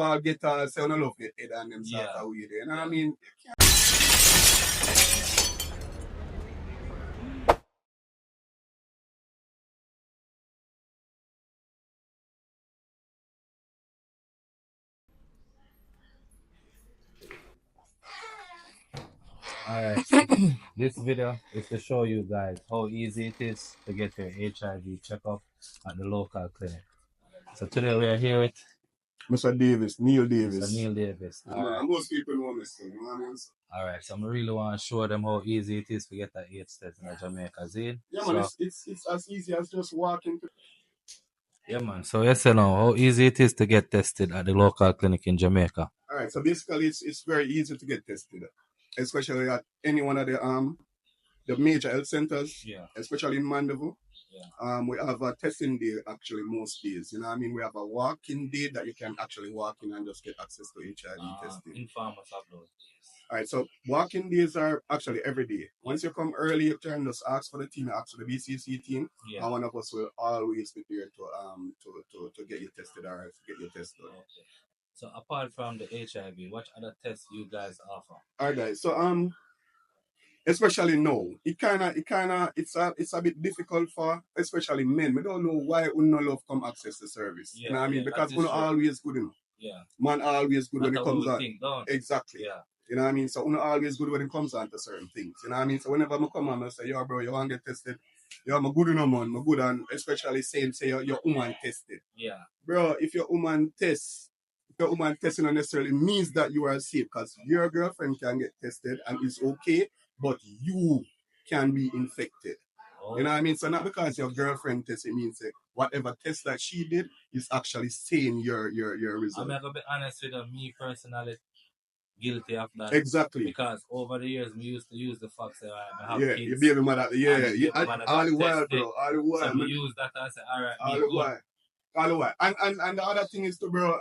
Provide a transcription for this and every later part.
all get say on love get head and them sort of way there. You know what I mean? Alright, so this video is to show you guys how easy it is to get your HIV checkup at the local clinic. So today we are here with Mr. Davis, Neil Davis. Mr. Neil Davis. Alright. Most people know Mr. You know what I mean? Alright, so I really want to show them how easy it is to get that AIDS test in Jamaica. Yeah, man, it's as easy as just walking. Yeah, man. So yes, you know how easy it is to get tested at the local clinic in Jamaica. Alright, so basically it's very easy to get tested, especially at any one of the major health centers, especially in Mandeville. We have a testing day actually most days. You know what I mean? We have a walk-in day that you can actually walk in and just get access to HIV testing. Informers have those days. Alright, so walk-in days are actually every day. Once you come early, you can just ask for the team, ask for the BCC team, and one of us will always be there to get you tested or to get your test done. Okay. So apart from the HIV, what other tests you guys offer? Alright, guys. So especially now, it's a bit difficult for especially men. We don't know why we no love come access the service. You know what I mean? Because we're not always good enough. Yeah. Man always good when it comes on. Exactly. Yeah. You know what I mean? So we're not always good when it comes on to certain things. You know what I mean? So whenever I come on, I say, yo, bro, you want to get tested? Yo, I'm good enough, man. I'm good, and especially saying, say, your woman tested. Yeah. Bro, if your woman tests, your woman testing not necessarily means that you are safe, because your girlfriend can get tested and it's okay, but you can be infected. Oh. You know what I mean? So not because your girlfriend tests, it means that whatever test that she did is actually saying your result. I'm gonna be honest with you, me personally, guilty of that. Exactly. Because over the years, we used to use the facts that I have kids. Your baby mother, all the while, bro, all the while. So we use that and say, all right, all the while. All the while. And the other thing is to, bro,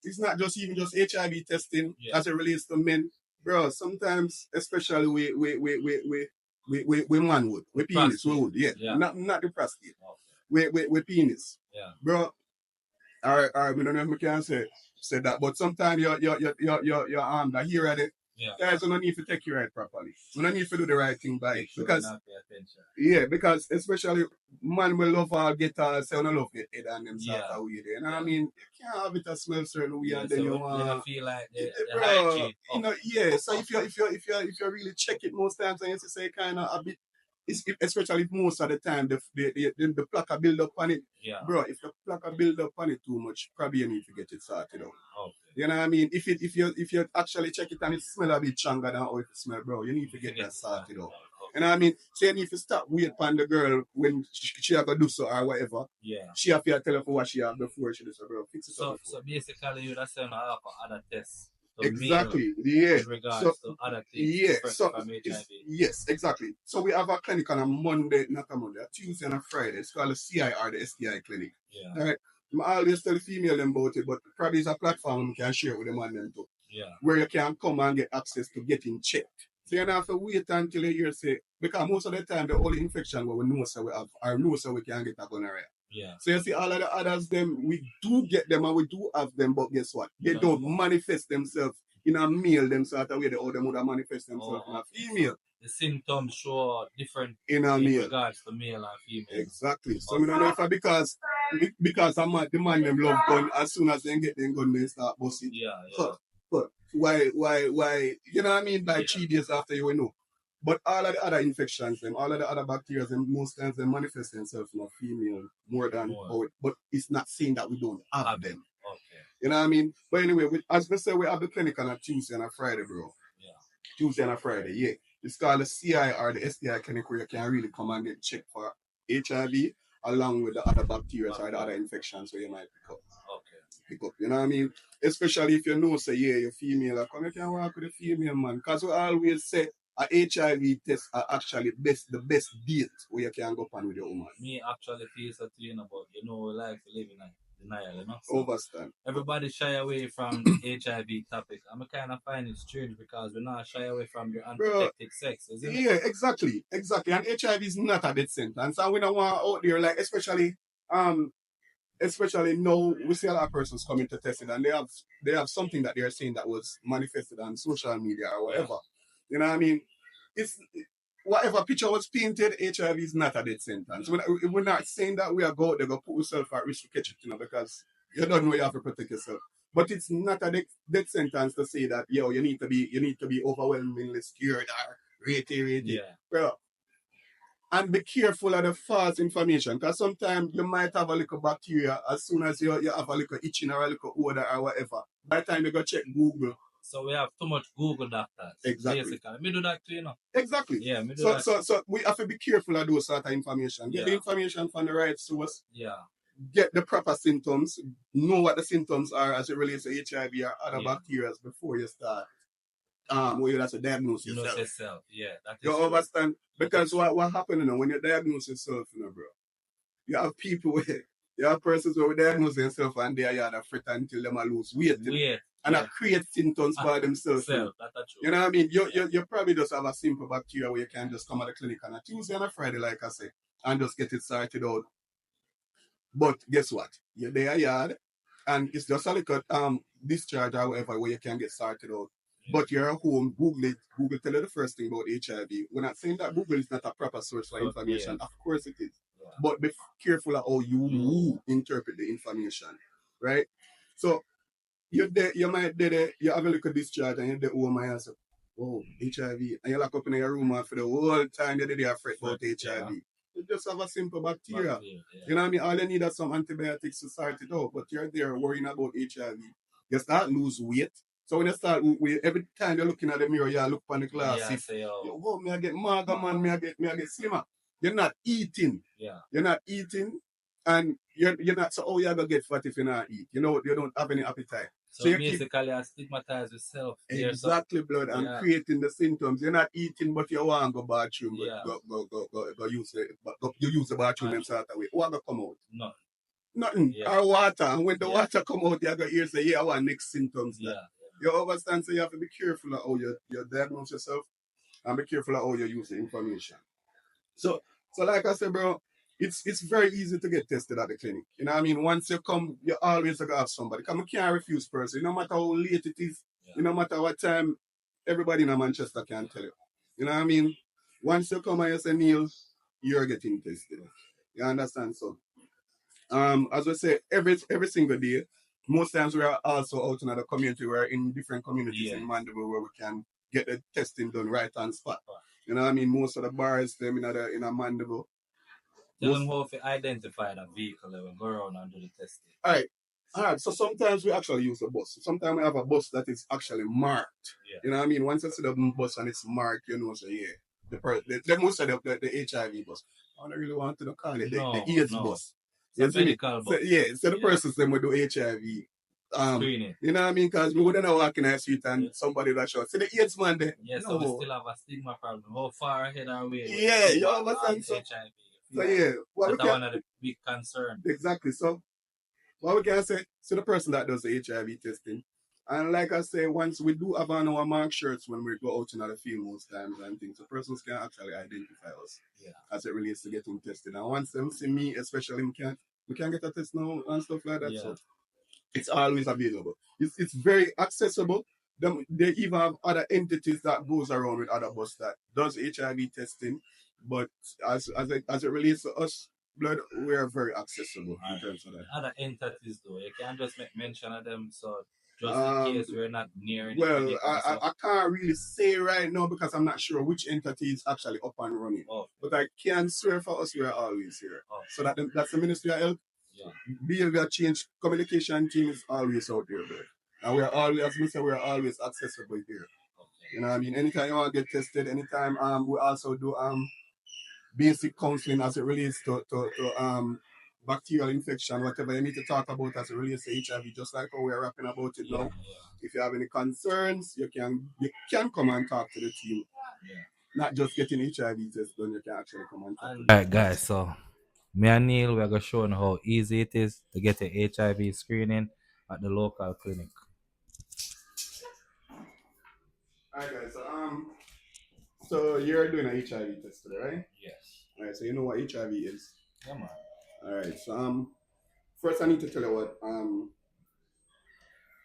it's not just even just HIV testing as it relates to men. Bro, sometimes, especially we manhood, we penis, we would, not the prostate. We penis. Yeah. Bro, all right, we don't know if we can say that, but sometimes your the here at it. Guys, we don't need to take you right properly. We don't need to do the right thing by it. Because especially man will love all get say on love get head and them sort of way there. You know what I mean? You can't have it a smell certain way and then so you want feel like the bro, you know, so if you really check it most times and you say kind of a bit, especially if most of the time the plaque build up on it. Yeah. Bro, if the plaque build up on it too much, probably you need to get it sorted out. Okay. You know what I mean? If you actually check it and it smell a bit stronger than how it smell, bro, you need to get that sorted out. You know what I mean? So you need to stop waiting on the girl when she have to do so or whatever. Yeah. She have to tell her for what she have before she does so, bro. Fix it up. So basically you just saying I have other tests. Exactly. With regards to other things. From HIV. Yes, exactly. So we have a clinic on a Tuesday and a Friday. It's called the CIR, the STI clinic. Yeah. All right. I always tell the female them about it, but probably it's a platform we can share with them and them too. Yeah. Where you can come and get access to getting checked. So you don't have to wait until you hear say, because most of the time the only infection what we know so we have, or know so we can get a gonorrhea. Yeah. So you see all of the others them, we do get them and we do have them, but guess what? They don't manifest themselves in a male them sort of way they would manifest themselves in a female. The symptoms show different in a male. Regards to male and female. Exactly. So we don't know if I because the man them love gun as soon as they get them gun they start busting. Yeah. But why you know what I mean by 3 days after you will know. But all of the other infections, all of the other bacteria, most times they manifest themselves in a female more than but it's not saying that we don't have them. Okay. You know what I mean? But anyway, as we say, we have the clinic on a Tuesday and a Friday, bro. Yeah. Tuesday and a Friday, yeah. It's called the CIR, the STI clinic, where you can really come and get checked for HIV along with the other bacteria or the other infections where you might pick up. Okay. Pick up, you know what I mean? Especially if you know, say, you're female, come, you can work with a female, man. Because we always say a HIV test are actually the best date where you can go on with your woman. Me actually feel so to about, we like to live in denial, So overstand. Everybody shy away from the HIV topic. I'm kind of find it strange because we're not shy away from your unprotected sex, isn't it? Yeah, exactly. And HIV is not a death sentence. And we don't want out there, like, especially, especially now we see a lot of persons coming to test it, and they have something that they're saying that was manifested on social media or whatever. You know what I mean? It's whatever picture was painted, HIV is not a death sentence. We're not saying that we are go out there go put yourself at risk to catch it, because you don't know you have to protect yourself. But it's not a death sentence to say that you need to be overwhelmingly scared or reiterated. Yeah. Bro, and be careful of the false information, because sometimes you might have a little bacteria as soon as you have a little itching or a little odor or whatever. By the time you go check Google. So we have too much Google doctors. Exactly. Basically. Me do that too, Exactly. Yeah, me do So, that. so we have to be careful of those sort of information. Get the information from the right source. Yeah. Get the proper symptoms. Know what the symptoms are as it relates to HIV or other bacteria before you start. Where you have to diagnose yourself. Yeah, that is you true. understand? Because what happens, when you diagnose yourself, bro, you have people where you have persons who diagnose themselves and they are afraid until them lose weight. And create symptoms by themselves. You know what I mean? You probably just have a simple bacteria where you can just come at the clinic on a Tuesday and a Friday, like I say, and just get it sorted out. But guess what? You're there yard, and it's just a little discharge or whatever where you can get sorted out. But you're at home, Google it. Google tell you the first thing about HIV. We're not saying that Google is not a proper source for information. Of course it is. But be careful of how you interpret the information, right? So you might you have a little discharge and you're there home and you say, oh, HIV. And you lock up in your room for the whole time you're there afraid about HIV. You just have a simple bacteria. You know what I mean? All you need is some antibiotics to start it out, but you're there worrying about HIV. You start lose weight. So when you start with every time you're looking at the mirror, you look on the glass. Me I get maga, man, me I get slimmer. You're not eating. Yeah. You're not eating, and you're not. So you're gonna get fat if you not eat. You don't have any appetite. So you basically you stigmatize yourself. Exactly, blood, and creating the symptoms. You're not eating, but you want to go bathroom. Go use you use the bathroom and start away. What gonna come out? Nothing. Or water. And when the water come out, you're gonna hear say, I want next symptoms. You understand? So you have to be careful of how you diagnose yourself, and be careful of how you use the information. So like I said, bro, it's very easy to get tested at the clinic. You know what I mean? Once you come, you always gonna have somebody. Because you can't refuse person. No matter how late it is, no matter what time, everybody in Manchester can tell you. You know what I mean? Once you come and you say, Neil, you're getting tested. You understand? So, as we say, every single day, most times we are also out in the community. We're in different communities in Mandeville where we can get the testing done right on spot. You know what I mean? Most of the bars, them in a Mandeville. Tell them how to identify the vehicle and go around and do the testing. All right. So sometimes we actually use a bus. Sometimes we have a bus that is actually marked. You know what I mean? Once you see the bus and it's marked, you know, so the most of the HIV bus. I don't really want to call it the AIDS bus. It's a medical bus. So the persons them would do HIV. Screening. You know what I mean? Because we wouldn't walk in the street and somebody that shot. See the AIDS man there. So we still have a stigma problem. How far ahead are we? You understand? So, HIV. That's one of the big concerns. Exactly. So what we can say, so the person that does the HIV testing. And like I say, once we do have on our mark shirts when we go out in the field most times and things, the persons can actually identify us as it relates to getting tested. And once them see me, especially we can get a test now and stuff like that. So it's always available. It's very accessible. They even have other entities that goes around with other bus that does HIV testing. But as it relates to us, blood, we are very accessible in terms of that. Other entities though, you can't just make mention of them, so just in case we're not near it. Well, I can't really say right now because I'm not sure which entity is actually up and running. But I can swear for us we are always here. So that's the Ministry of Health. Behavior change communication team is always out there, bro. And we are always, as we say, we are always accessible here. You know what I mean? Anytime you want to get tested, anytime we also do basic counseling as it relates to bacterial infection, whatever you need to talk about as it relates to HIV, just like how we're rapping about it now. If you have any concerns, you can come and talk to the team. Not just getting HIV test done, you can actually come and talk. Alright guys, so me and Neil, we're going to show you how easy it is to get a HIV screening at the local clinic. Alright guys, so you're doing an HIV test today, right? Yes. Alright, so you know what HIV is? Yeah, man. Alright, so first I need to tell you what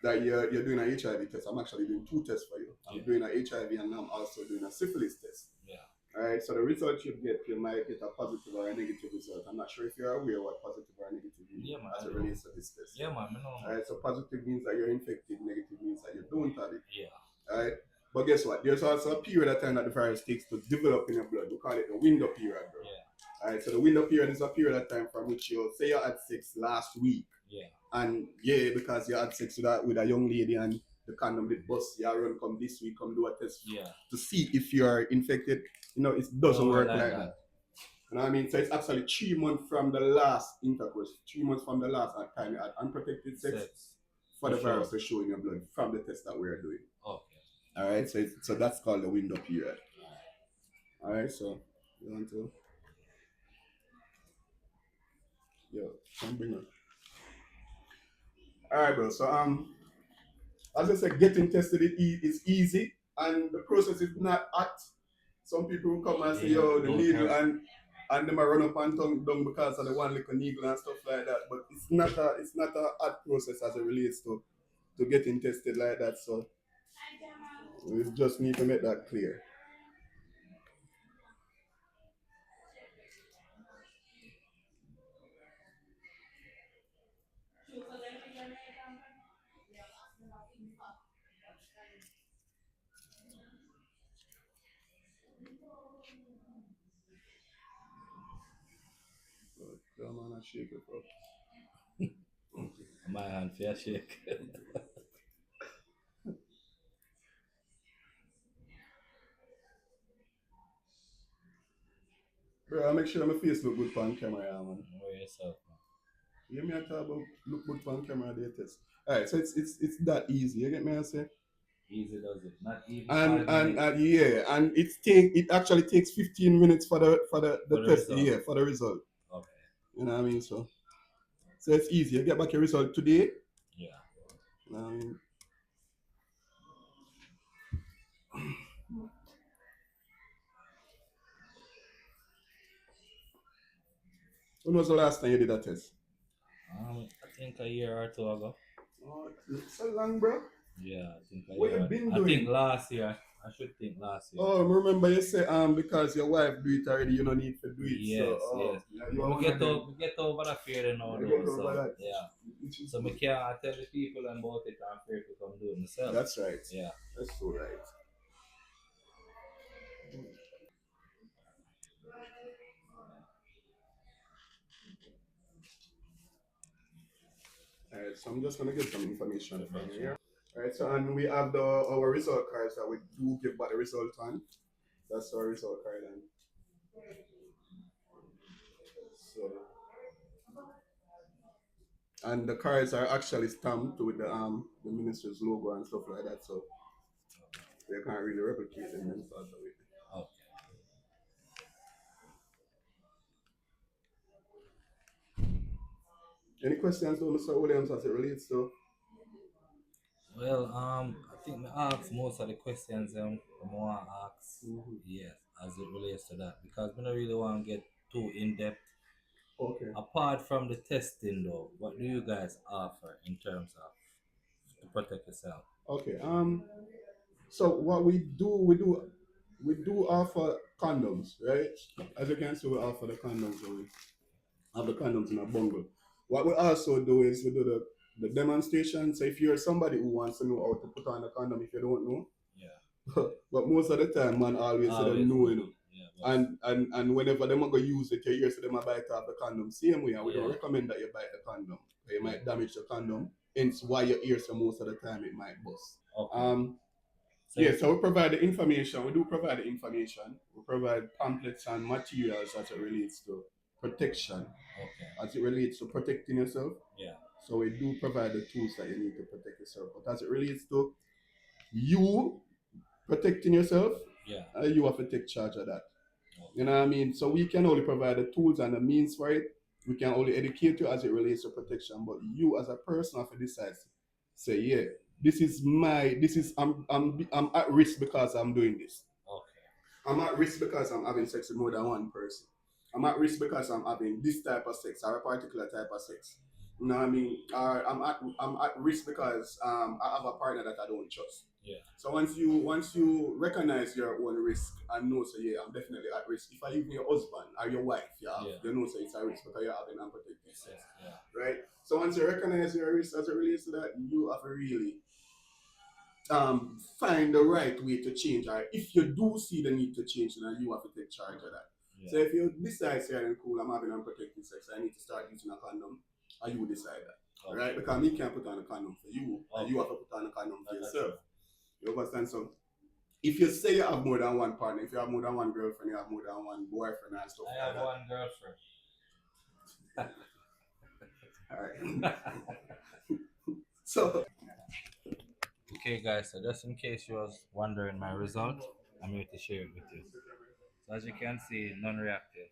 that you're doing an HIV test. I'm actually doing 2 tests for you. I'm doing an HIV and I'm also doing a syphilis test. Yeah. Alright, so the result you get, you might get a positive or a negative result. I'm not sure if you're aware what positive or negative means as it relates to this test. Yeah, man. Alright, so positive means that you're infected, negative means that you don't have it. Yeah. Alright, but guess what? There's also a period of time that the virus takes to develop in your blood. We call it the window period, bro. Yeah. Alright, so the window period is a period of time from which you say you had sex last week. Yeah. And yeah, because you had sex with a young lady and the condom did bust, you run come this week, come do a test to see if you are infected. You know, it doesn't work like that. You know what I mean? So it's actually 3 months from the last intercourse, 3 months from the last time you had unprotected sex for the virus to show in your blood from the test that we're doing. Okay. All right, so that's called the window period. All right, so you want to? Yo, come bring it. All right, bro. So as I said, getting tested is easy, and the process is not hard. Some people will come and say, yo, the needle, and them are run up and tongue down because of the one little needle and stuff like that. But it's not a hard process as it relates to getting tested like that. So we just need to make that clear. Come on and shake it, bro. My hand fair shake. Bro, I make sure my face look good on camera, man. Know yourself, man. You hear me talk about look good on camera, they test. Alright, so it's that easy. You get me? I say. Easy does it, not even. And yeah, and it actually takes 15 minutes for the test. Result. Yeah, for the result. Okay. You know what I mean? So it's easy. You get back your result today. Yeah. You know what I mean? When was the last time you did that test? I think a year or 2 ago. Oh, it's so long, bro. Yeah, I think what you been doing? I think last year. I should think last year. Oh, remember you say because your wife do it already, you don't need to do it. Yes, so, yes. We get over the fear now. Yeah. So I can't tell the people about it. I'm afraid to come do it myself. That's right. Yeah. That's so right. Alright, so I'm just gonna get some information from you here. Alright, so and we have our result cards that we do give back the result on. That's our result card and so and the cards are actually stamped with the minister's logo and stuff like that, so they can't really replicate them in sort of way. Okay. Any questions though, Mr. Williams, as it relates to? Well, I think I asked most of the questions I want to ask. Mm-hmm. Yes, as it relates to that, because we don't really want to get too in depth. Okay. Apart from the testing, though, what do you guys offer in terms of to protect yourself? Okay. So what we do offer condoms, right? As you can see, we offer the condoms. We have the condoms in a bundle. What we also do is we do the demonstration. So if you're somebody who wants to know how to put on a condom, if you don't know, yeah. But most of the time, man, always say them know, you know. Yeah, and whenever them go use it, you hear say them bite off the condom same way, and we don't recommend that you bite the condom. You might damage the condom. Hence why your ears so most of the time it might bust. Okay. So we provide the information. We do provide the information. We provide pamphlets and materials as it relates to protection. Okay. As it relates to protecting yourself. Yeah. So we do provide the tools that you need to protect yourself. But as it relates to you protecting yourself, you have to take charge of that. Okay. You know what I mean? So we can only provide the tools and the means for it. We can only educate you as it relates to protection. But you as a person have to decide, say, yeah, I'm at risk because I'm doing this. Okay. I'm at risk because I'm having sex with more than one person. I'm at risk because I'm having this type of sex or a particular type of sex. You know what I mean? Or I'm at risk because I have a partner that I don't trust. Yeah. So once you recognize your own risk and know, so yeah, I'm definitely at risk. If I even your husband or your wife, Yeah. you know, so it's a risk because you're having unprotected sex, Yeah. right? So once you recognize your risk as it relates to that, you have to really find the right way to change. Or if you do see the need to change, then you have to take charge of that. Yeah. So if you decide, say, I'm cool, I'm having unprotected sex, I need to start using a condom, and you decide that. Okay. Right? Because me can't put on a condom for you, and you Okay. have to put on a condom for That's yourself. true. You understand? So if you say you have more than one partner, if you have more than one girlfriend, you have more than one boyfriend and stuff I like have that. one girlfriend. Alright. So Okay, guys, so just in case you was wondering my result, I'm here to share it with you. So as you can see, non-reactive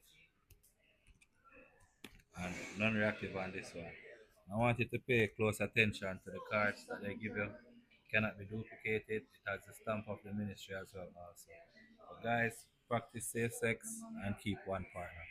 and non-reactive on this one. I want you to pay close attention to the cards that they give you. Cannot be duplicated. It has the stamp of the ministry as well also. So guys, practice safe sex and keep one partner.